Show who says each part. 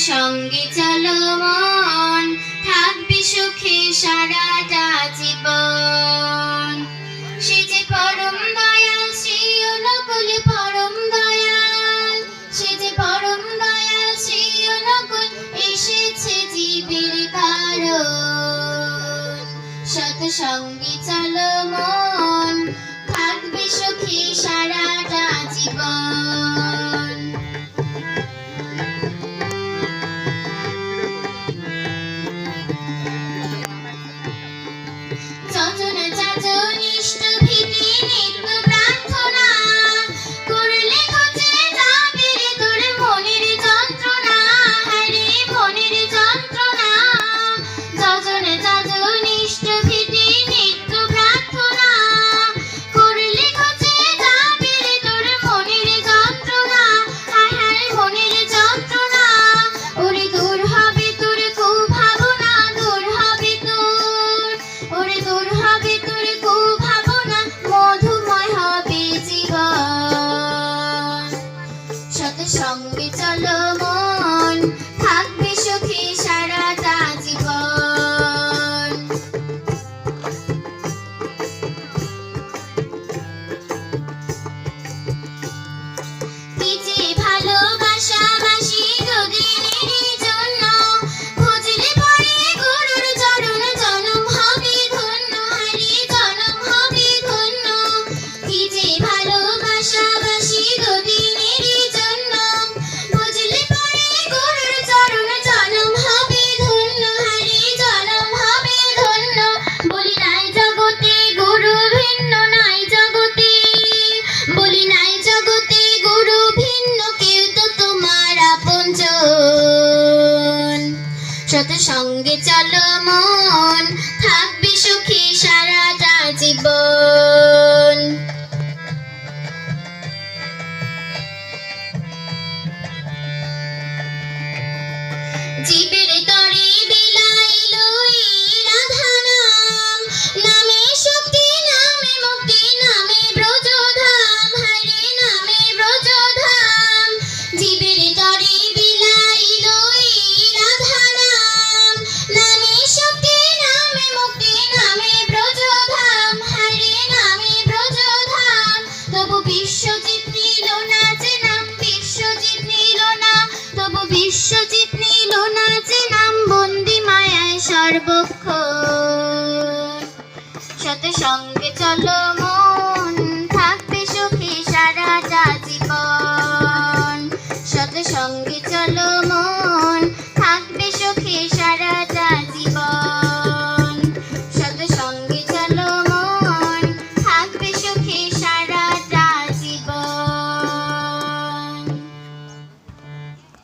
Speaker 1: সঙ্গে চলো মন, থাকবে সুখে সারাটা জীবন। সে যে পরম দয়াল, সেই অনুকূল পরম দয়াল, সে যে পরম দয়াল, সেই অনুকূল এসেছে জীবের কারণ। সৎসঙ্গে চলো মন, থাকবে সুখে সারাটা জীবন। যজন যাজন ইষ্ট ভীতি নিত্য প্রার্থনা, করলে ঘুচে যাবে রে তোর মনের যন্ত্রণা, হারে মনের যন্ত্রণা। যজন যাজন ইষ্ট ভীতি নিত্য প্রার্থনা, করলে ঘুচে যাবে রে তোর মনের যন্ত্রণা, হায় হায় মনের যন্ত্রণা। ওরে দূর হবে তোর কুভাবনা, দূর হবে তোর, ওরে দূর হবে তোর কুভাবনা, মধুময় হবে জীবন। সৎসঙ্গে চলো মন, থাকবে সুখে সারাটা জীবন। কি যে ভালোবাসা বাসি দুদিনেরই জন্য, খুঁজলে পরে গুরুর চরণ, জনম হবে ধন্য, হারি জনম হবে ধন্য। কি যে ভালোবাসা বাসি দুদিনেরই জন্য, খুঁজলে পরে গুরুর চরণ, জনম হবে ধন্য, হারি জনম হবে ধন্য। বলি নাই জগতে গুরু ভিন্ন, নাই জগতে, বলি নাই জগতে গুরু ভিন্ন, কেউ তো তোমার আপনজন। সৎসঙ্গে চলো মন, থাকবে সুখী সারাটা জীবন। জীবের তরে বিলাইল এই রাধা নাম, নামে শক্তি নামে মুক্তি নামে ব্রজধাম, হরে নামে ব্রজধাম। জীবের তরে বিলাইল এই রাধা নাম, নামে শক্তি নামে মুক্তি নামে ব্রজধাম, হরে নামে ব্রজধাম। তবু বিশ্বজিৎ নিল না যে নাম, বিশ্বজিৎ নিল না, তবু বিশ্বজিৎ নিল না যে নাম, বন্দি মায়ায় সর্বক্ষণ। সৎসঙ্গে চলো মন, থাকবে সুখী সারাটা জীবন। সৎসঙ্গে চলো মন।